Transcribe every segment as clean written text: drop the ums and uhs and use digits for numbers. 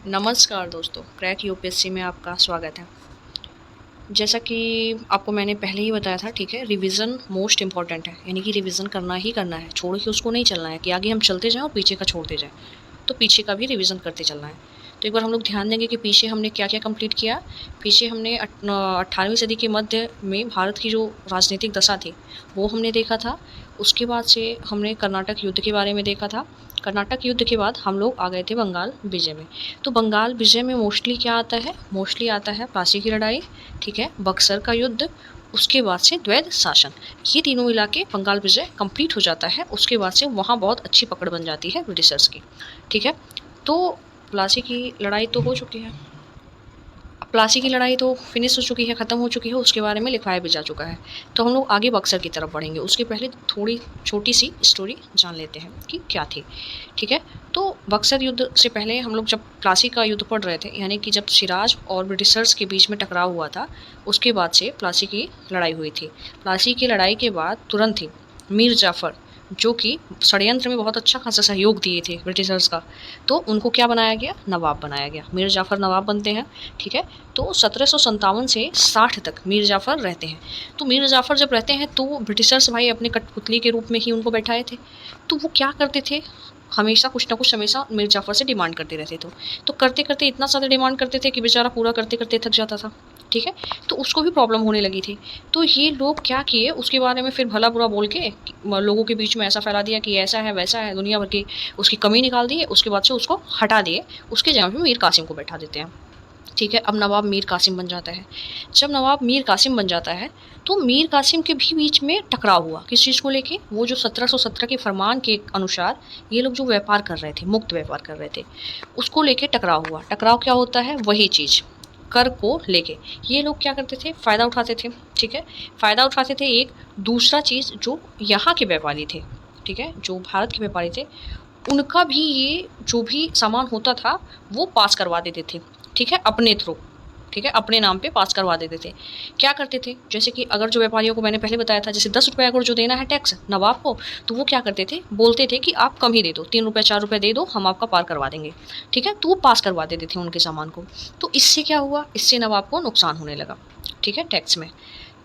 नमस्कार दोस्तों, crack UPSC में आपका स्वागत है। जैसा कि आपको मैंने पहले ही बताया था, ठीक है, रिवीजन मोस्ट इम्पॉर्टेंट है, यानी कि रिवीजन करना ही करना है, छोड़ के उसको नहीं चलना है कि आगे हम चलते जाएं और पीछे का छोड़ते जाएं। तो पीछे का भी रिवीजन करते चलना है। तो एक बार हम लोग ध्यान देंगे कि पीछे हमने क्या क्या कंप्लीट किया। पीछे हमने 18वीं सदी के मध्य में भारत की जो राजनीतिक दशा थी वो हमने देखा था। उसके बाद से हमने कर्नाटक युद्ध के बारे में देखा था। कर्नाटक युद्ध के बाद हम लोग आ गए थे बंगाल विजय में। तो बंगाल विजय में मोस्टली क्या आता है, मोस्टली आता है प्लासी की लड़ाई, ठीक है, बक्सर का युद्ध, उसके बाद से द्वैध शासन। ये तीनों मिला के बंगाल विजय कंप्लीट हो जाता है। उसके बाद से वहाँ बहुत अच्छी पकड़ बन जाती है ब्रिटिशर्स की, ठीक है। तो प्लासी की लड़ाई तो हो चुकी है, प्लासी की लड़ाई तो फिनिश हो चुकी है, ख़त्म हो चुकी है, उसके बारे में लिखवाया भी जा चुका है। तो हम लोग आगे बक्सर की तरफ बढ़ेंगे। उसके पहले थोड़ी छोटी सी स्टोरी जान लेते हैं कि क्या थी, ठीक है। तो बक्सर युद्ध से पहले हम लोग जब प्लासी का युद्ध पढ़ रहे थे, यानी कि जब सिराज और ब्रिटिशर्स के बीच में टकराव हुआ था, उसके बाद से प्लासी की लड़ाई हुई थी। प्लासी की लड़ाई के बाद तुरंत ही मीर जाफ़र, जो कि षड्यंत्र में बहुत अच्छा खासा सहयोग दिए थे ब्रिटिशर्स का, तो उनको क्या बनाया गया, नवाब बनाया गया। मीर जाफ़र नवाब बनते हैं, ठीक है। तो 1757 से 60 तक मीर जाफ़र रहते हैं। तो मीर जाफ़र जब रहते हैं तो ब्रिटिशर्स भाई अपने कठपुतली के रूप में ही उनको बैठाए थे। तो वो क्या करते थे, हमेशा कुछ ना कुछ हमेशा मीर जाफ़र से डिमांड करते रहते थे। तो करते करते इतना ज़्यादा डिमांड करते थे कि बेचारा पूरा करते करते थक जाता था, ठीक है। तो उसको भी प्रॉब्लम होने लगी थी। तो ये लोग क्या किए, उसके बारे में फिर भला बुरा बोल के लोगों के बीच में ऐसा फैला दिया कि ऐसा है वैसा है, दुनिया भर की उसकी कमी निकाल दिए। उसके बाद से उसको हटा दिए, उसके जगह पे मीर कासिम को बैठा देते हैं, ठीक है। अब नवाब मीर कासिम बन जाता है। जब नवाब मीर कासिम बन जाता है तो मीर कासिम के भी बीच में टकराव हुआ। किस चीज़ को लेके, वो जो 1717 के फरमान के अनुसार ये लोग जो व्यापार कर रहे थे, मुक्त व्यापार कर रहे थे, उसको लेके टकराव हुआ। टकराव क्या होता है, वही चीज़ कर को लेके ये लोग क्या करते थे, फ़ायदा उठाते थे, ठीक है। फ़ायदा उठाते थे। एक दूसरा चीज़, जो यहाँ के व्यापारी थे, ठीक है, जो भारत के व्यापारी थे, उनका भी ये जो भी सामान होता था वो पास करवा देते थे, ठीक है, अपने थ्रू, ठीक है, अपने नाम पे पास करवा देते थे। क्या करते थे, जैसे कि अगर जो व्यापारियों को मैंने पहले बताया था, जैसे 10 रुपये अगर जो देना है टैक्स नवाब को, तो वो क्या करते थे, बोलते थे कि आप कम ही दे दो, 3 रुपये 4 रुपये दे दो, हम आपका पार करवा देंगे, ठीक है। तो वो पास करवा देते थे उनके सामान को। तो इससे क्या हुआ, इससे नवाब को नुकसान होने लगा, ठीक है, टैक्स में।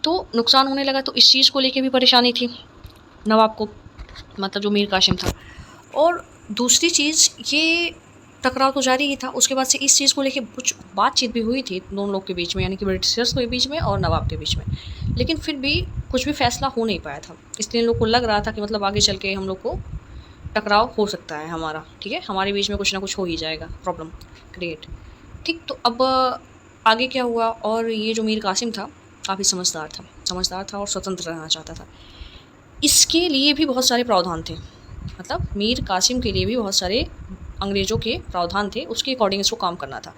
तो नुकसान होने लगा, तो इस चीज़ को लेके भी परेशानी थी नवाब को, मतलब जो मीर कासिम था। और दूसरी चीज़, ये टकराव तो जारी ही था। उसके बाद से इस चीज़ को लेके कुछ बातचीत भी हुई थी दोनों लोग के बीच में, यानी कि ब्रिटिशर्स के बीच में और नवाब के बीच में, लेकिन फिर भी कुछ भी फैसला हो नहीं पाया था। इसलिए इन लोग को लग रहा था कि मतलब आगे चल के हम लोग को टकराव हो सकता है हमारा, ठीक है, हमारे बीच में कुछ ना कुछ हो ही जाएगा, प्रॉब्लम क्रिएट, ठीक। तो अब आगे क्या हुआ, और ये जो मीर कासिम था काफ़ी समझदार था, समझदार था और स्वतंत्र रहना चाहता था। इसके लिए भी बहुत सारे प्रावधान थे, मतलब मीर कासिम के लिए भी बहुत सारे अंग्रेज़ों के प्रावधान थे, उसके अकॉर्डिंग इसको काम करना था।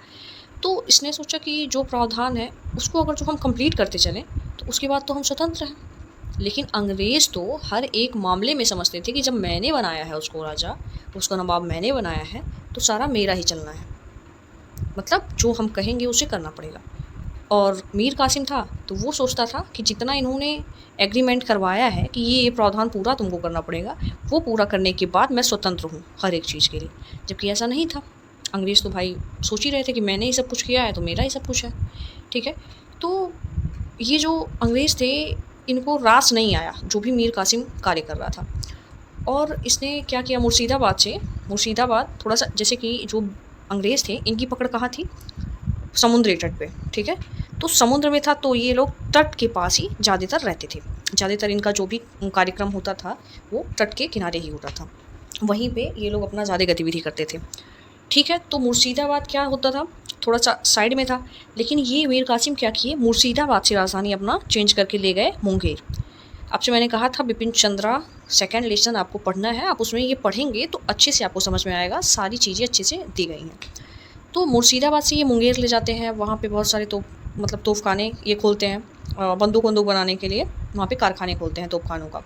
तो इसने सोचा कि जो प्रावधान है उसको अगर जो हम कंप्लीट करते चलें तो उसके बाद तो हम स्वतंत्र हैं। लेकिन अंग्रेज़ तो हर एक मामले में समझते थे कि जब मैंने बनाया है उसको राजा, उसका नवाब मैंने बनाया है, तो सारा मेरा ही चलना है, मतलब जो हम कहेंगे उसे करना पड़ेगा। और मीर कासिम था तो वो सोचता था कि जितना इन्होंने एग्रीमेंट करवाया है कि ये प्रावधान पूरा तुमको करना पड़ेगा, वो पूरा करने के बाद मैं स्वतंत्र हूँ हर एक चीज़ के लिए। जबकि ऐसा नहीं था। अंग्रेज़ तो भाई सोच ही रहे थे कि मैंने ही सब कुछ किया है तो मेरा ही सब कुछ है, ठीक है। तो ये जो अंग्रेज़ थे, इनको रास नहीं आया जो भी मीर कासिम कार्य कर रहा था। और इसने क्या किया, मुर्शिदाबाद से, मुर्शिदाबाद थोड़ा सा, जैसे कि जो अंग्रेज़ थे इनकी पकड़ कहाँ थी, समुद्री तट पे, ठीक है। तो समुद्र में था तो ये लोग तट के पास ही ज़्यादातर रहते थे। ज़्यादातर इनका जो भी कार्यक्रम होता था वो तट के किनारे ही होता था, वहीं पे ये लोग अपना ज़्यादा गतिविधि करते थे, ठीक है। तो मुर्शिदाबाद क्या होता था, थोड़ा सा साइड में था। लेकिन ये मीर कासिम क्या किए, मुर्शिदाबाद से राजधानी अपना चेंज करके ले गए मुंगेर। आपसे मैंने कहा था बिपिन चंद्रा सेकेंड लेसन आपको पढ़ना है, आप उसमें ये पढ़ेंगे तो अच्छे से आपको समझ में आएगा, सारी चीज़ें अच्छे से दी गई हैं। तो मुर्शिदाबाद से ये मुंगेर ले जाते हैं, वहाँ पे बहुत सारे मतलब तोपखाने ये खोलते हैं, बंदूक बनाने के लिए वहाँ पे कारखाने खोलते हैं तोपखानों का,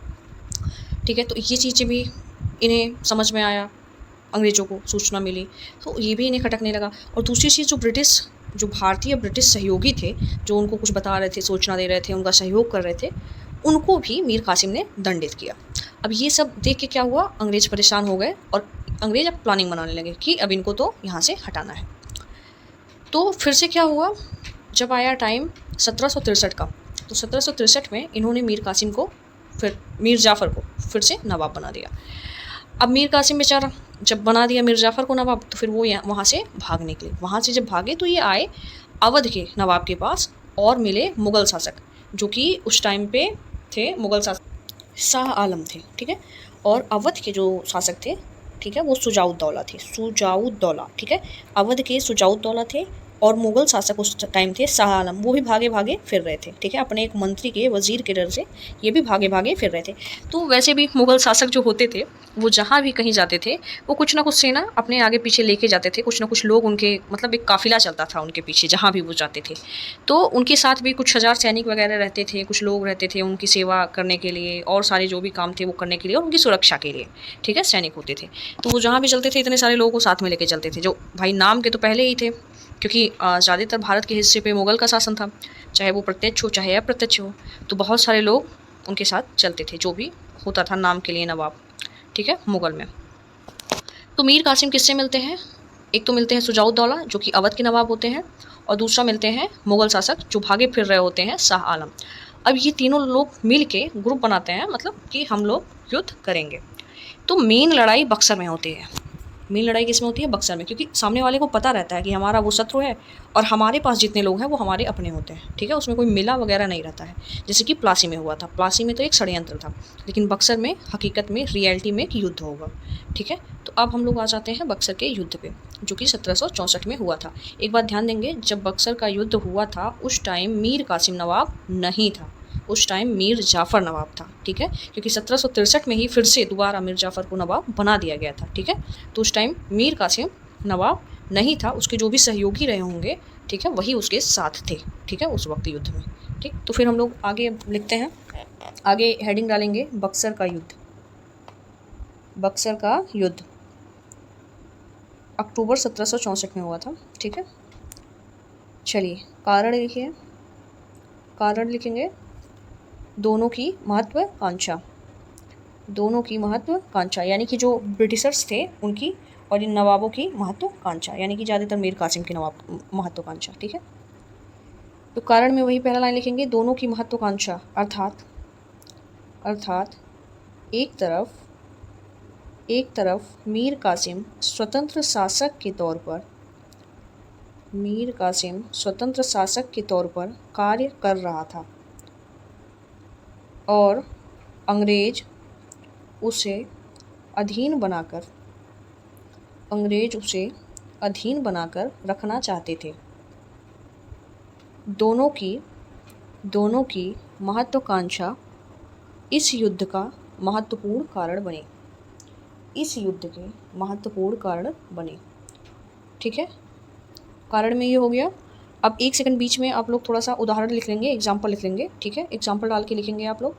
ठीक है। तो ये चीज़ें भी इन्हें समझ में आया, अंग्रेज़ों को सूचना मिली, तो ये भी इन्हें खटकने लगा। और दूसरी चीज़, जो भारतीय ब्रिटिश सहयोगी थे, जो उनको कुछ बता रहे थे, सूचना दे रहे थे, उनका सहयोग कर रहे थे, उनको भी मीर कासिम ने दंडित किया। अब ये सब देख के क्या हुआ, अंग्रेज़ परेशान हो गए और अंग्रेज़ अब प्लानिंग बनाने लगे कि अब इनको तो यहाँ से हटाना है। तो फिर से क्या हुआ, जब आया टाइम 1763 का, तो 1763 में इन्होंने मीर कासिम को, फिर मीर जाफ़र को फिर से नवाब बना दिया। अब मीर कासिम बेचारा जब बना दिया मीर जाफ़र को नवाब, तो फिर वो वहाँ से भाग निकले। वहाँ से जब भागे तो ये आए अवध के नवाब के पास और मिले मुग़ल शासक, जो कि उस टाइम पे थे मुग़ल शासक शाह आलम थे, ठीक है। और अवध के जो शासक थे, ठीक है, वो शुजाउद्दौला थे, शुजाउद्दौला, ठीक है। अवध के शुजाउद्दौला थे और मुग़ल शासक उस टाइम थे शाह आलम। वो भी भागे भागे फिर रहे थे, ठीक है, अपने एक मंत्री के, वज़ीर के डर से ये भी भागे भागे फिर रहे थे। तो वैसे भी मुग़ल शासक जो होते थे वो जहाँ भी कहीं जाते थे वो कुछ ना कुछ सेना अपने आगे पीछे लेके जाते थे, कुछ ना कुछ लोग उनके, मतलब एक काफ़िला चलता था उनके पीछे जहाँ भी वो जाते थे। तो उनके साथ भी कुछ हज़ार सैनिक वगैरह रहते थे, कुछ लोग रहते थे उनकी सेवा करने के लिए और सारे जो भी काम थे वो करने के लिए और उनकी सुरक्षा के लिए, ठीक है, सैनिक होते थे। तो वो जहाँ भी चलते थे इतने सारे लोगों को साथ में लेके चलते थे, जो भाई नाम के तो पहले ही थे, क्योंकि ज़्यादातर भारत के हिस्से पे मुग़ल का शासन था, चाहे वो प्रत्यक्ष हो चाहे अप्रत्यक्ष हो। तो बहुत सारे लोग उनके साथ चलते थे, जो भी होता था नाम के लिए नवाब, ठीक है, मुग़ल में। तो मीर कासिम किससे मिलते हैं? एक तो मिलते हैं शुजाउद्दौला जो कि अवध के नवाब होते हैं, और दूसरा मिलते हैं मुग़ल शासक जो भागे फिर रहे होते हैं शाह आलम। अब ये तीनों लोग मिल के ग्रुप बनाते हैं, मतलब कि हम लोग युद्ध करेंगे। तो मेन लड़ाई बक्सर में होती है। मेन लड़ाई किस में होती है? बक्सर में, क्योंकि सामने वाले को पता रहता है कि हमारा वो शत्रु है और हमारे पास जितने लोग हैं वो हमारे अपने होते हैं, ठीक है, उसमें कोई मिला वगैरह नहीं रहता है। जैसे कि प्लासी में हुआ था, प्लासी में तो एक षड्यंत्र था, लेकिन बक्सर में हकीकत में रियलिटी में एक युद्ध होगा, ठीक है। तो अब हम लोग आ जाते हैं बक्सर के युद्ध पे, जो कि 1764 में हुआ था। एक बात ध्यान देंगे, जब बक्सर का युद्ध हुआ था उस टाइम मीर कासिम नवाब नहीं था, उस टाइम मीर जाफ़र नवाब था, ठीक है, क्योंकि 1763 में ही फिर से दोबारा मीर जाफ़र को नवाब बना दिया गया था, ठीक है। तो उस टाइम मीर कासिम नवाब नहीं था, उसके जो भी सहयोगी रहे होंगे, ठीक है, वही उसके साथ थे, ठीक है, उस वक्त युद्ध में, ठीक। तो फिर हम लोग आगे लिखते हैं, आगे हेडिंग डालेंगे बक्सर का युद्ध। बक्सर का युद्ध अक्टूबर 1764 में हुआ था, ठीक है। चलिए कारण लिखिए, कारण लिखेंगे दोनों की महत्वाकांक्षा, दोनों की महत्वाकांक्षा, यानी कि जो ब्रिटिशर्स थे उनकी और इन नवाबों की महत्वाकांक्षा, यानी कि ज़्यादातर मीर कासिम के नवाब महत्वाकांक्षा, ठीक है। तो कारण में वही पहला लाइन लिखेंगे, दोनों की महत्वाकांक्षा, अर्थात एक तरफ मीर कासिम स्वतंत्र शासक के तौर पर, मीर कासिम स्वतंत्र शासक के तौर पर कार्य कर रहा था और अंग्रेज उसे अधीन बनाकर रखना चाहते थे। दोनों की महत्वाकांक्षा इस युद्ध का महत्वपूर्ण कारण बने, इस युद्ध के महत्वपूर्ण कारण बने, ठीक है। कारण में ये हो गया। अब एक सेकंड बीच में आप लोग थोड़ा सा उदाहरण लिख लेंगे, एग्जाम्पल लिख लेंगे, ठीक है, एग्जाम्पल डाल के लिखेंगे आप लोग।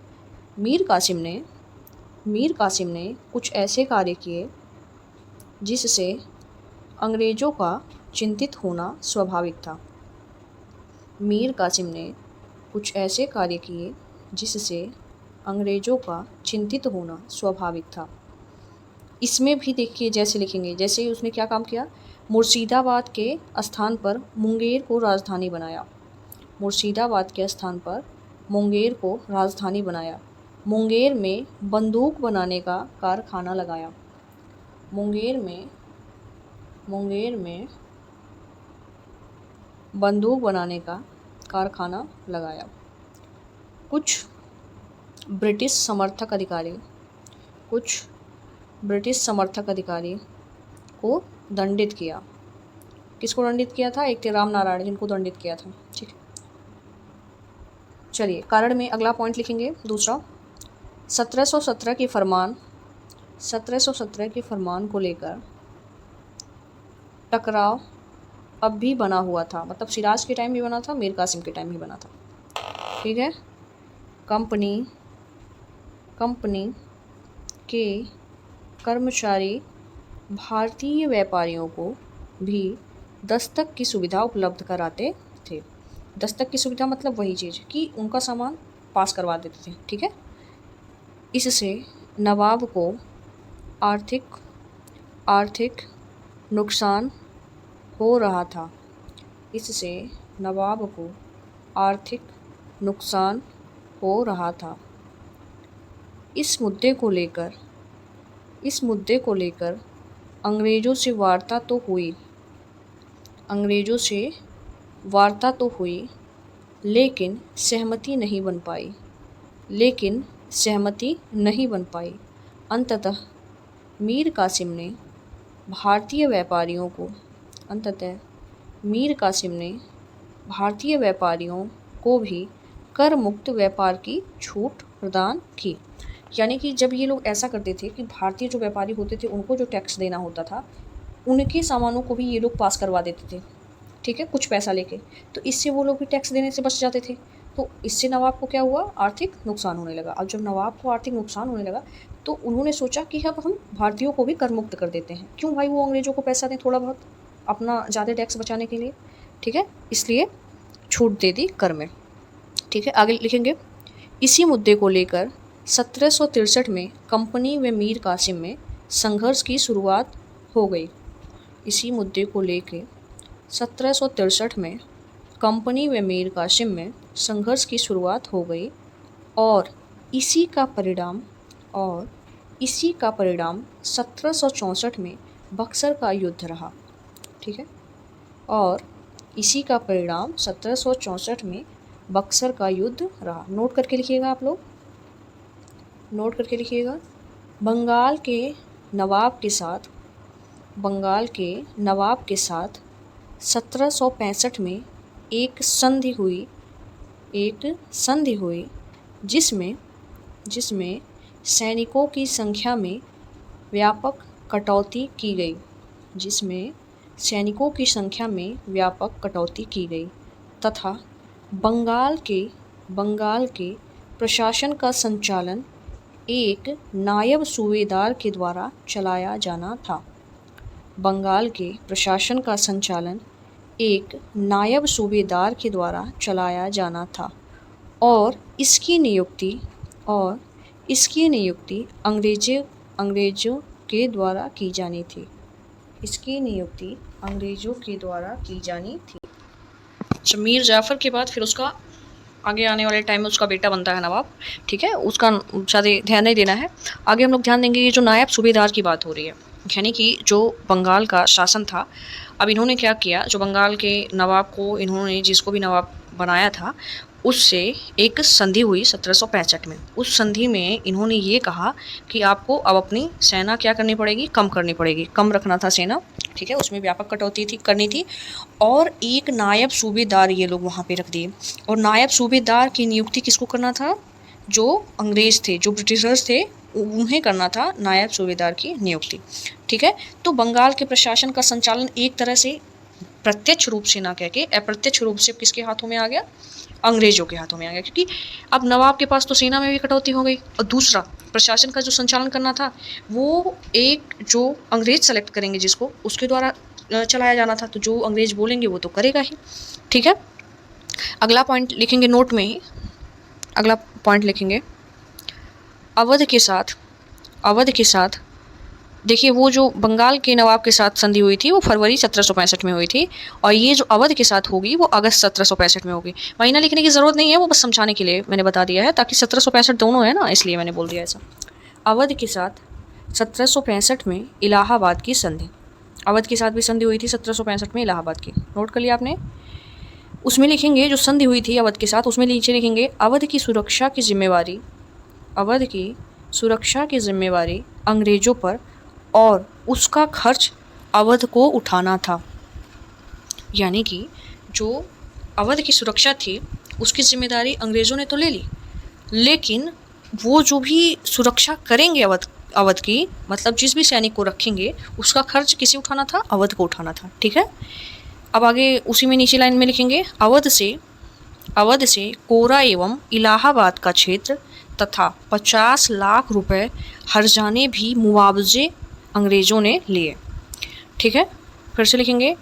मीर कासिम ने कुछ ऐसे कार्य किए जिससे अंग्रेज़ों का चिंतित होना स्वाभाविक था। मीर कासिम ने कुछ ऐसे कार्य किए जिससे अंग्रेज़ों का चिंतित होना स्वाभाविक था। इसमें भी देखिए जैसे लिखेंगे, जैसे ही उसने क्या काम किया, मुर्शिदाबाद के स्थान पर मुंगेर को राजधानी बनाया, मुर्शिदाबाद के स्थान पर मुंगेर को राजधानी बनाया। मुंगेर में बंदूक बनाने का कारखाना लगाया, मुंगेर में बंदूक बनाने का कारखाना लगाया। कुछ ब्रिटिश समर्थक अधिकारी को दंडित किया। किसको दंडित किया था? एक थे राम नारायण, जिनको दंडित किया था, ठीक है। चलिए कारण में अगला पॉइंट लिखेंगे दूसरा, 1717 के फरमान को लेकर टकराव अब भी बना हुआ था, मतलब सिराज के टाइम भी बना था, मीर कासिम के टाइम भी बना था, ठीक है। कंपनी के कर्मचारी भारतीय व्यापारियों को भी दस्तक की सुविधा उपलब्ध कराते थे। दस्तक की सुविधा मतलब वही चीज़ कि उनका सामान पास करवा देते थे, ठीक है। इससे नवाब को आर्थिक नुकसान हो रहा था। इससे नवाब को आर्थिक नुकसान हो रहा था। इस मुद्दे को लेकर अंग्रेज़ों से वार्ता तो हुई लेकिन सहमति नहीं बन पाई। अंततः मीर कासिम ने भारतीय व्यापारियों को भी कर मुक्त व्यापार की छूट प्रदान की। यानी कि जब ये लोग ऐसा करते थे कि भारतीय जो व्यापारी होते थे उनको जो टैक्स देना होता था, उनके सामानों को भी ये लोग पास करवा देते थे, ठीक है, कुछ पैसा लेके। तो इससे वो लोग भी टैक्स देने से बच जाते थे। तो इससे नवाब को क्या हुआ, आर्थिक नुकसान होने लगा। अब जब नवाब को आर्थिक नुकसान होने लगा तो उन्होंने सोचा कि अब हम भारतीयों को भी कर मुक्त कर देते हैं। क्यों भाई, वो अंग्रेज़ों को पैसा दें थोड़ा बहुत अपना ज़्यादा टैक्स बचाने के लिए, ठीक है, इसलिए छूट दे दी कर में, ठीक है। आगे लिखेंगे, इसी मुद्दे को लेकर 1763 में कंपनी व मीर कासिम में संघर्ष की शुरुआत हो गई। इसी मुद्दे को लेकर 1763 में कंपनी व मीर कासिम में संघर्ष की शुरुआत हो गई और इसी का परिणाम 1764 में बक्सर का युद्ध रहा, ठीक है। और इसी का परिणाम 1764 में बक्सर का युद्ध रहा। नोट करके लिखिएगा आप लोग, बंगाल के नवाब के साथ 1765 में एक संधि हुई जिसमें सैनिकों की संख्या में व्यापक कटौती की गई तथा बंगाल के प्रशासन का संचालन एक नायब सूबेदार के द्वारा चलाया जाना था। बंगाल के प्रशासन का संचालन एक नायब सूबेदार के द्वारा चलाया जाना था और इसकी नियुक्ति अंग्रेजों के द्वारा की जानी थी। मीर जाफ़र के बाद फिर उसका आगे आने वाले टाइम में उसका बेटा बनता है नवाब, ठीक है, उसका ज़्यादा ध्यान नहीं देना है। आगे हम लोग ध्यान देंगे, ये जो नायब सूबेदार की बात हो रही है, यानी कि जो बंगाल का शासन था, अब इन्होंने क्या किया, जो बंगाल के नवाब को इन्होंने जिसको भी नवाब बनाया था उससे एक संधि हुई 1765 में। उस संधि में इन्होंने ये कहा कि आपको अब अपनी सेना क्या करनी पड़ेगी, कम करनी पड़ेगी, कम रखना था सेना, ठीक है, उसमें व्यापक कटौती करनी थी और एक नायब सूबेदार ये लोग वहाँ पे रख दिए। और नायब सूबेदार की नियुक्ति किसको करना था, जो अंग्रेज़ थे, जो ब्रिटिशर्स थे, उन्हें करना था नायब सूबेदार की नियुक्ति, ठीक है। तो बंगाल के प्रशासन का संचालन एक तरह से प्रत्यक्ष रूप से ना कह के अप्रत्यक्ष रूप से किसके हाथों में आ गया, अंग्रेज़ों के हाथों में आ गया, क्योंकि अब नवाब के पास तो सेना में भी कटौती हो गई और दूसरा प्रशासन का जो संचालन करना था वो एक जो अंग्रेज़ सेलेक्ट करेंगे जिसको, उसके द्वारा चलाया जाना था। तो जो अंग्रेज़ बोलेंगे वो तो करेगा ही, ठीक है। अगला पॉइंट लिखेंगे, नोट में ही अगला पॉइंट लिखेंगे, अवध के साथ देखिए, वो जो बंगाल के नवाब के साथ संधि हुई थी वो फरवरी 1765 में हुई थी और ये जो अवध के साथ होगी वो अगस्त 1765 में होगी। महीना लिखने की ज़रूरत नहीं है, वो बस समझाने के लिए मैंने बता दिया है, ताकि 1765 दोनों है ना, इसलिए मैंने बोल दिया ऐसा। अवध के साथ 1765 में इलाहाबाद की संधि, अवध के साथ भी संधि हुई थी 1765 में इलाहाबाद की, नोट कर लिया आपने। उसमें लिखेंगे जो संधि हुई थी अवध के साथ, उसमें नीचे लिखेंगे अवध की सुरक्षा की जिम्मेवारी अंग्रेज़ों पर और उसका खर्च अवध को उठाना था। यानी कि जो अवध की सुरक्षा थी उसकी जिम्मेदारी अंग्रेज़ों ने तो ले ली, लेकिन वो जो भी सुरक्षा करेंगे अवध की, मतलब जिस भी सैनिक को रखेंगे उसका खर्च किसे उठाना था, अवध को उठाना था, ठीक है। अब आगे उसी में नीचे लाइन में लिखेंगे, अवध से कोरा एवं इलाहाबाद का क्षेत्र तथा 50 लाख रुपए हर्जाने भी मुआवजे अंग्रेज़ों ने लिए, ठीक है। फिर से लिखेंगे,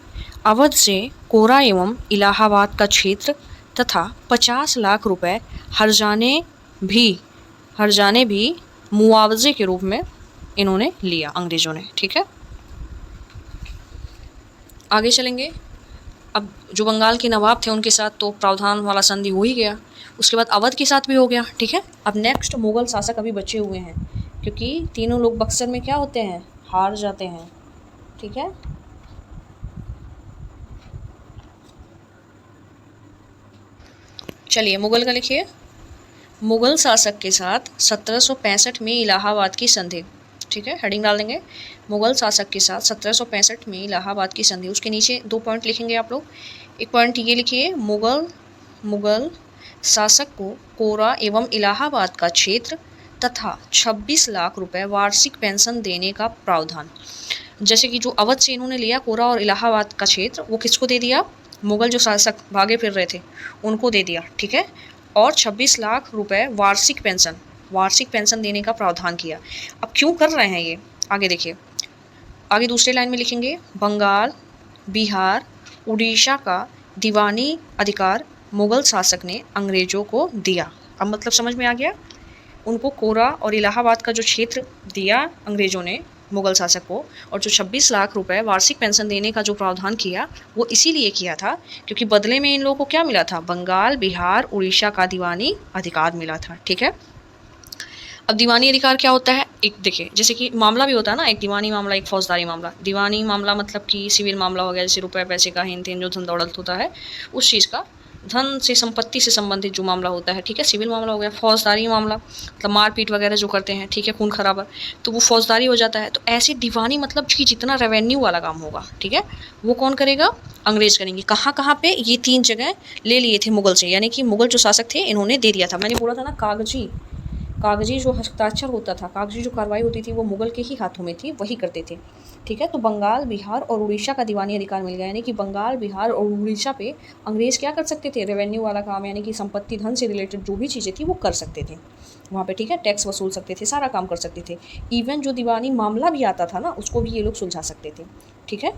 अवध से कोरा एवं इलाहाबाद का क्षेत्र तथा 50 लाख रुपए हर्जाने भी मुआवजे के रूप में इन्होंने लिया अंग्रेज़ों ने, ठीक है। आगे चलेंगे, अब जो बंगाल के नवाब थे उनके साथ तो प्रावधान वाला संधि हो ही गया, उसके बाद अवध के साथ भी हो गया, ठीक है। अब नेक्स्ट मुगल शासक अभी बचे हुए हैं, क्योंकि तीनों लोग बक्सर में क्या होते हैं, हार जाते हैं, ठीक है। चलिए मुगल का लिखिए। मुगल शासक के साथ 1765 में इलाहाबाद की संधि, ठीक है, हेडिंग डाल देंगे। मुगल शासक के साथ 1765 में इलाहाबाद की संधि, उसके नीचे 2 पॉइंट लिखेंगे आप लोग। एक पॉइंट ये लिखिए, मुगल शासक को कोरा एवं इलाहाबाद का क्षेत्र तथा 26 लाख रुपए वार्षिक पेंशन देने का प्रावधान। जैसे कि जो अवध से इन्होंने लिया कोरा और इलाहाबाद का क्षेत्र, वो किसको दे दिया, मुगल जो शासक भागे फिर रहे थे उनको दे दिया, ठीक है। और 26 लाख रुपए वार्षिक पेंशन देने का प्रावधान किया। अब क्यों कर रहे हैं ये, आगे देखिए, आगे दूसरे लाइन में लिखेंगे, बंगाल, बिहार, उड़ीसा का दीवानी अधिकार मुगल शासक ने अंग्रेजों को दिया। अब मतलब समझ में आ गया, उनको कोरा और इलाहाबाद का जो क्षेत्र दिया अंग्रेजों ने मुगल शासक को, और जो 26 लाख रुपए वार्षिक पेंशन देने का जो प्रावधान किया वो इसीलिए किया था क्योंकि बदले में इन लोगों को क्या मिला था, बंगाल, बिहार, उड़ीसा का दीवानी अधिकार मिला था, ठीक है। अब दीवानी अधिकार क्या होता है, एक देखिए, जैसे कि मामला भी होता है ना, एक दीवानी मामला, एक फौजदारी मामला। दीवानी मामला मतलब कि सिविल मामला हो गया, जैसे रुपए पैसे का हिन तीन जो धन दौलत होता है उस चीज़ का, धन से संपत्ति से संबंधित जो मामला होता है, ठीक है, सिविल मामला हो गया। फौजदारी मामला मतलब मारपीट वगैरह जो करते हैं, ठीक है, खून खराबा, तो वो फौजदारी हो जाता है। तो ऐसे दीवानी मतलब कि जितना रेवेन्यू वाला काम होगा, ठीक है, वो कौन करेगा, अंग्रेज करेंगे। कहाँ कहाँ पे, ये 3 जगह ले लिए थे मुगल से, यानी कि मुगल जो शासक थे इन्होंने दे दिया था। मैंने बोला था ना, कागजी जो हस्ताक्षर होता था, कागजी जो कार्रवाई होती थी वो मुगल के ही हाथों में थी, वही करते थे, ठीक है। तो बंगाल, बिहार और उड़ीसा का दीवानी अधिकार मिल गया, यानी कि बंगाल, बिहार और उड़ीसा पे अंग्रेज क्या कर सकते थे, रेवेन्यू वाला काम, यानी कि संपत्ति धन से रिलेटेड जो भी चीज़ें थी वो कर सकते थे वहाँ पे, ठीक है। टैक्स वसूल सकते थे, सारा काम कर सकते थे। इवन जो दीवानी मामला भी आता था ना, उसको भी ये लोग सुलझा सकते थे, ठीक है।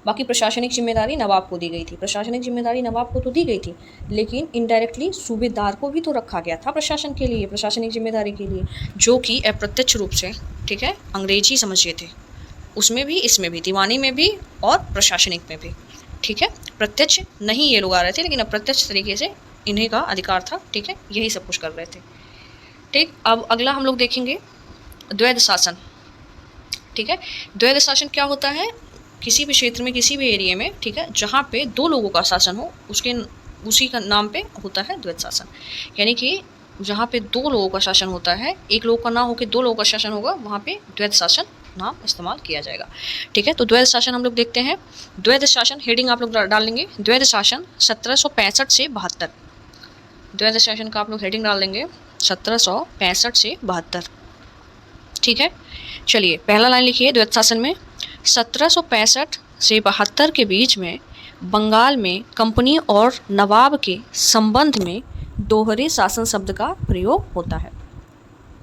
बाकी प्रशासनिक जिम्मेदारी नवाब को दी गई थी, प्रशासनिक जिम्मेदारी नवाब को तो दी गई थी, लेकिन इनडायरेक्टली सूबेदार को भी तो रखा गया था प्रशासन के लिए, प्रशासनिक जिम्मेदारी के लिए, जो कि अप्रत्यक्ष रूप से, ठीक है, अंग्रेज ही समझिए थे, उसमें भी, इसमें भी, दीवानी में भी और प्रशासनिक में भी, ठीक है। प्रत्यक्ष नहीं ये लोग आ रहे थे, लेकिन अप्रत्यक्ष तरीके से इन्हीं का अधिकार था, ठीक है, यही सब कुछ कर रहे थे, ठीक। अब अगला हम लोग देखेंगे द्वैध शासन, ठीक है। द्वैध शासन क्या होता है, किसी भी क्षेत्र में, किसी भी एरिया में, ठीक है, जहाँ पे 2 लोगों का शासन हो, उसी का नाम पे होता है द्वैध शासन। यानी कि जहाँ पे 2 लोगों का शासन होता है, एक लोग का ना होकर 2 लोगों का शासन होगा, वहाँ पे द्वैध शासन नाम इस्तेमाल किया जाएगा, ठीक है। तो द्वैध शासन हम लोग देखते हैं। द्वैध शासन हेडिंग आप लोग डाल लेंगे, द्वैध शासन 1765 से 72, द्वैध शासन का आप लोग हेडिंग डाल देंगे 1765 से 72, ठीक है। चलिए पहला लाइन लिखिए, द्वैध शासन में 1765 से 72 के बीच में बंगाल में कंपनी और नवाब के संबंध में दोहरे शासन शब्द का प्रयोग होता है,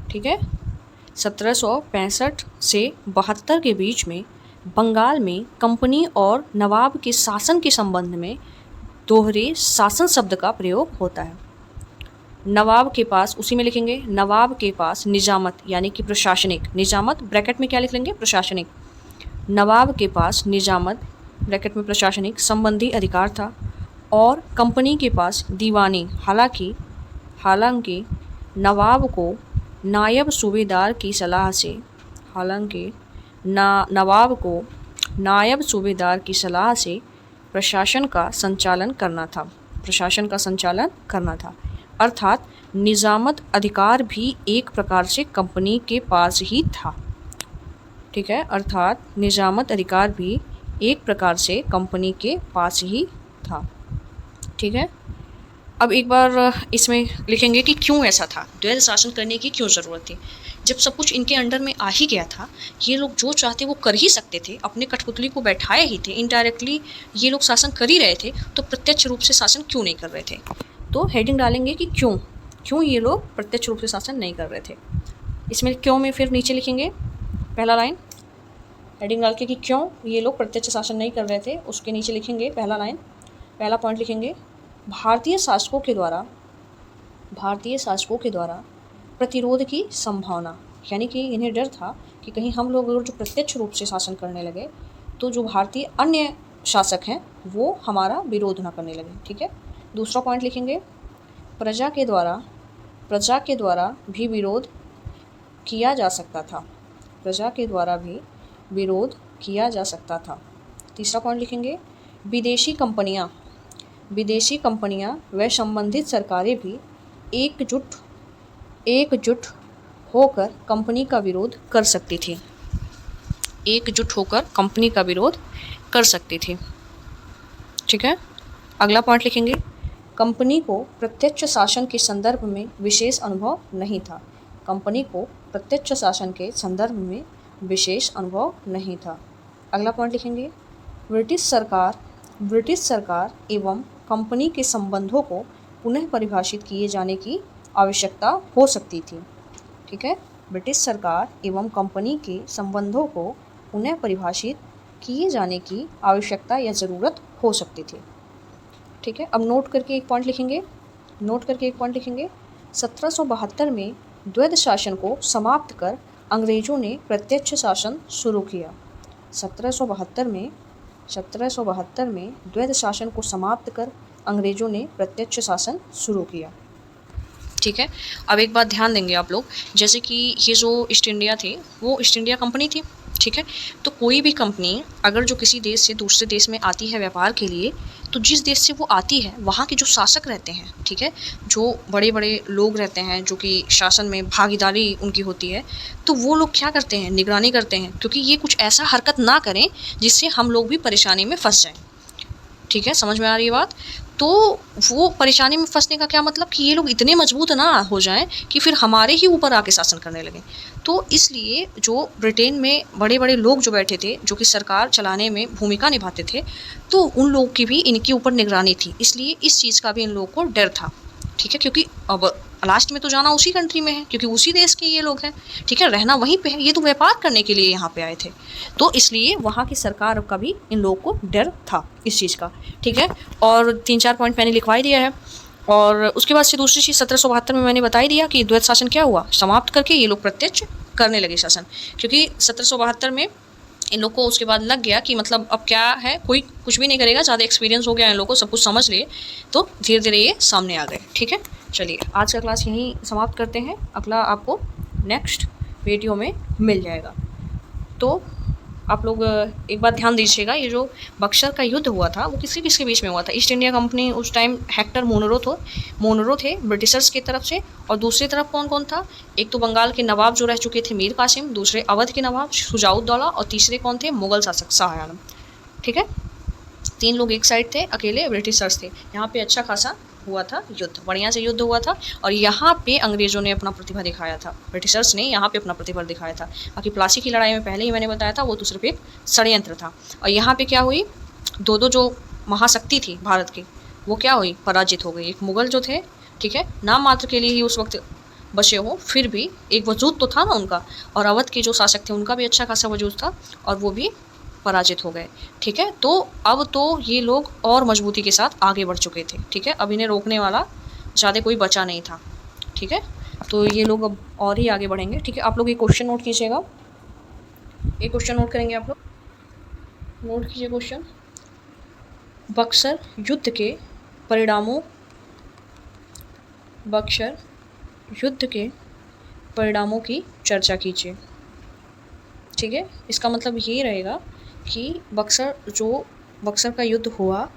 ठीक है। 1765 से 72 के बीच में बंगाल में कंपनी और नवाब के शासन के संबंध में दोहरे शासन शब्द का प्रयोग होता है। नवाब के पास, उसी में लिखेंगे, नवाब के पास निजामत यानी कि प्रशासनिक, निजामत ब्रैकेट में क्या लिख लेंगे, प्रशासनिक, नवाब के पास निजामत ब्रैकेट में प्रशासनिक संबंधी अधिकार था, और कंपनी के पास दीवानी, हालांकि नवाब को नायब सूबेदार की सलाह से, नवाब को नायब सूबेदार की सलाह से प्रशासन का संचालन करना था, अर्थात निजामत अधिकार भी एक प्रकार से कंपनी के पास ही था, ठीक है, अर्थात निजामत अधिकार भी एक प्रकार से कंपनी के पास ही था, ठीक है। अब एक बार इसमें लिखेंगे कि क्यों ऐसा था, द्वैध शासन करने की क्यों ज़रूरत थी। जब सब कुछ इनके अंडर में आ ही गया था, ये लोग जो चाहते वो कर ही सकते थे, अपने कठपुतली को बैठाए ही थे, इनडायरेक्टली ये लोग शासन कर ही रहे थे, तो प्रत्यक्ष रूप से शासन क्यों नहीं कर रहे थे। तो हेडिंग डालेंगे कि क्यों ये लोग प्रत्यक्ष रूप से शासन नहीं कर रहे थे। इसमें क्यों में फिर नीचे लिखेंगे, पहला लाइन हेडिंग डाल के कि क्यों ये लोग प्रत्यक्ष शासन नहीं कर रहे थे, उसके नीचे लिखेंगे पहला लाइन, पहला पॉइंट लिखेंगे, भारतीय शासकों के द्वारा प्रतिरोध की संभावना, यानी कि इन्हें डर था कि कहीं हम लोग अगर जो प्रत्यक्ष रूप से शासन करने लगे तो जो भारतीय अन्य शासक हैं वो हमारा विरोध ना करने लगे। ठीक है, दूसरा पॉइंट लिखेंगे, प्रजा के द्वारा भी विरोध किया जा सकता था। प्रजा के द्वारा भी विरोध किया जा सकता था। तीसरा पॉइंट लिखेंगे, विदेशी कंपनियां व संबंधित सरकारें भी एकजुट होकर कंपनी का विरोध कर सकती थी। एकजुट होकर कंपनी का विरोध कर सकती थी। ठीक है, अगला पॉइंट लिखेंगे, कंपनी को प्रत्यक्ष शासन के संदर्भ में विशेष अनुभव नहीं था। कंपनी को प्रत्यक्ष शासन के संदर्भ में विशेष अनुभव नहीं था। अगला पॉइंट लिखेंगे, ब्रिटिश सरकार एवं कंपनी के संबंधों को पुनः परिभाषित किए जाने की आवश्यकता हो सकती थी। ठीक है, ब्रिटिश सरकार एवं कंपनी के संबंधों को पुनः परिभाषित किए जाने की आवश्यकता या ज़रूरत हो सकती थी। ठीक है, अब नोट करके एक पॉइंट लिखेंगे। 1772 में द्वैध शासन को समाप्त कर अंग्रेजों ने प्रत्यक्ष शासन शुरू किया। 1772 में द्वैध शासन को समाप्त कर अंग्रेजों ने प्रत्यक्ष शासन शुरू किया। ठीक है, अब एक बात ध्यान देंगे आप लोग, जैसे कि ये जो ईस्ट इंडिया थे वो ईस्ट इंडिया कंपनी थी। ठीक है, तो कोई भी कंपनी अगर जो किसी देश से दूसरे देश में आती है व्यापार के लिए, तो जिस देश से वो आती है वहाँ के जो शासक रहते हैं, ठीक है, जो बड़े बड़े लोग रहते हैं जो कि शासन में भागीदारी उनकी होती है, तो वो लोग क्या करते हैं, निगरानी करते हैं, क्योंकि ये कुछ ऐसा हरकत ना करें जिससे हम लोग भी परेशानी में फंस जाएं। ठीक है, समझ में आ रही है बात? तो वो परेशानी में फंसने का क्या मतलब कि ये लोग इतने मजबूत ना हो जाएं कि फिर हमारे ही ऊपर आके शासन करने लगें। तो इसलिए जो ब्रिटेन में बड़े बड़े लोग जो बैठे थे, जो कि सरकार चलाने में भूमिका निभाते थे, तो उन लोग की भी इनके ऊपर निगरानी थी, इसलिए इस चीज़ का भी इन लोगों को डर था। ठीक है, क्योंकि अब लास्ट में तो जाना उसी कंट्री में है, क्योंकि उसी देश के ये लोग हैं। ठीक है, रहना वहीं पे है, ये तो व्यापार करने के लिए यहाँ पे आए थे, तो इसलिए वहाँ की सरकार का भी इन लोगों को डर था इस चीज़ का। ठीक है, और 3-4 पॉइंट मैंने लिखवा ही दिया है। और उसके बाद से दूसरी चीज़ 1772 में मैंने बता ही दिया कि द्वैध शासन क्या हुआ, समाप्त करके ये लोग प्रत्यक्ष करने लगे शासन, क्योंकि 1772 में इन लोग को उसके बाद लग गया कि मतलब अब क्या है, कोई कुछ भी नहीं करेगा, ज़्यादा एक्सपीरियंस हो गया इन लोग को, सब कुछ समझ लिए, तो धीरे धीरे ये सामने आ गए। ठीक है, चलिए आज का क्लास यहीं समाप्त करते हैं, अगला आपको नेक्स्ट वीडियो में मिल जाएगा। तो आप लोग एक बात ध्यान दीजिएगा, ये जो बक्सर का युद्ध हुआ था वो किसके बीच में हुआ था? ईस्ट इंडिया कंपनी उस टाइम हेक्टर मोनरो थे ब्रिटिशर्स की तरफ से, और दूसरी तरफ कौन कौन था? एक तो बंगाल के नवाब जो रह चुके थे मीर कासिम, दूसरे अवध के नवाब शुजाउद्दौला, और तीसरे कौन थे? मुगल शासक शाह आलम। ठीक है, 3 लोग एक साइड थे, अकेले ब्रिटिशर्स थे। यहाँ पे अच्छा खासा हुआ था युद्ध, बढ़िया से युद्ध हुआ था, और यहाँ पे अंग्रेज़ों ने अपना प्रतिभा दिखाया था, ब्रिटिशर्स ने यहाँ पे अपना प्रतिभा दिखाया था। बाकी प्लासी की लड़ाई में पहले ही मैंने बताया था, वो तो सिर्फ एक षड्यंत्र था। और यहाँ पे क्या हुई, दो जो महाशक्ति थी भारत की, वो क्या हुई, पराजित हो गई। एक मुगल जो थे, ठीक है, नाम मात्र के लिए ही उस वक्त बचे हो, फिर भी एक वजूद तो था ना उनका, और अवध के जो शासक थे उनका भी अच्छा खासा वजूद था, और वो भी पराजित हो गए। ठीक है, तो अब तो ये लोग और मजबूती के साथ आगे बढ़ चुके थे। ठीक है, अब इन्हें रोकने वाला ज़्यादा कोई बचा नहीं था। ठीक है, तो ये लोग अब और ही आगे बढ़ेंगे। ठीक है, आप लोग ये क्वेश्चन नोट कीजिएगा, एक क्वेश्चन नोट करेंगे आप लोग, नोट कीजिए क्वेश्चन, बक्सर युद्ध के परिणामों की चर्चा कीजिए। ठीक है, इसका मतलब ये रहेगा कि बक्सर का युद्ध हुआ,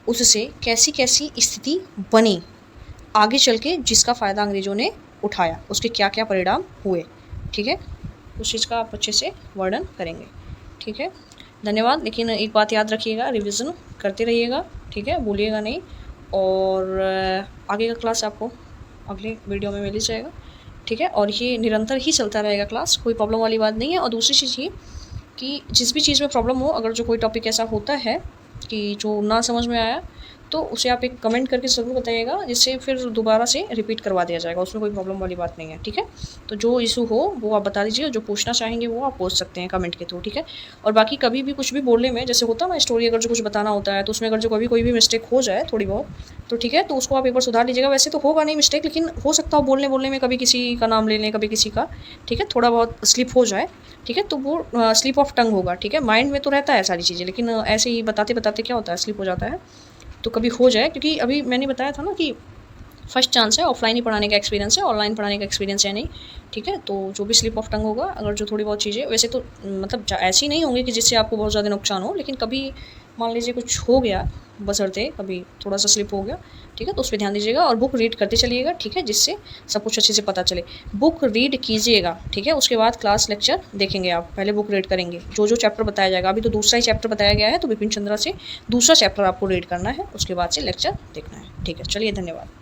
उससे कैसी कैसी स्थिति बनी आगे चल के, जिसका फ़ायदा अंग्रेज़ों ने उठाया, उसके क्या क्या परिणाम हुए। ठीक है, उस चीज़ का आप अच्छे से वर्णन करेंगे। ठीक है, धन्यवाद। लेकिन एक बात याद रखिएगा, रिवीजन करते रहिएगा, ठीक है, भूलिएगा नहीं, और आगे का क्लास आपको अगले वीडियो में मिल ही जाएगा। ठीक है, और ये निरंतर ही चलता रहेगा क्लास, कोई प्रॉब्लम वाली बात नहीं है। और दूसरी चीज़ ये कि जिस भी चीज़ में प्रॉब्लम हो, अगर जो कोई टॉपिक ऐसा होता है कि जो ना समझ में आया, तो उसे आप एक कमेंट करके ज़रूर बताइएगा, जिससे फिर दोबारा से रिपीट करवा दिया जाएगा, उसमें कोई प्रॉब्लम वाली बात नहीं है, ठीक है। तो जो इशू हो वो आप बता दीजिए, जो पूछना चाहेंगे वो आप पूछ सकते हैं कमेंट के थ्रू, ठीक है। और बाकी कभी भी कुछ भी बोलने में, जैसे होता है ना स्टोरी अगर जो कुछ बताना होता है तो उसमें अगर जो कभी कोई भी मिस्टेक हो जाए थोड़ी बहुत, तो ठीक है, तो उसको आप एक बार सुधार लीजिएगा। वैसे तो होगा नहीं मिस्टेक, लेकिन हो सकता हो बोलने में कभी किसी का नाम ले लें, कभी किसी का, ठीक है, थोड़ा बहुत स्लिप हो जाए, ठीक है, तो वो स्लिप ऑफ टंग होगा, ठीक है। माइंड में तो रहता है सारी चीज़ें, लेकिन ऐसे ही बताते बताते क्या होता है, स्लिप हो जाता है। तो कभी हो जाए, क्योंकि अभी मैंने बताया था ना कि फर्स्ट चांस है, ऑफलाइन ही पढ़ाने का एक्सपीरियंस है, ऑनलाइन पढ़ाने का एक्सपीरियंस है नहीं, ठीक है। तो जो भी स्लिप ऑफ टंग होगा, अगर जो थोड़ी बहुत चीज़ें, वैसे तो मतलब ऐसी नहीं होंगी कि जिससे आपको बहुत ज़्यादा नुकसान हो, लेकिन कभी मान लीजिए कुछ हो गया बशर्ते कभी थोड़ा सा स्लिप हो गया, ठीक है, तो उस पर ध्यान दीजिएगा और बुक रीड करते चलिएगा, ठीक है, जिससे सब कुछ अच्छे से पता चले। बुक रीड कीजिएगा, ठीक है, उसके बाद क्लास लेक्चर देखेंगे आप, पहले बुक रीड करेंगे, जो चैप्टर बताया जाएगा, अभी तो दूसरा ही चैप्टर बताया गया है, तो बिपिन चंद्रा से दूसरा चैप्टर आपको रीड करना है, उसके बाद से लेक्चर देखना है, ठीक है। चलिए, धन्यवाद।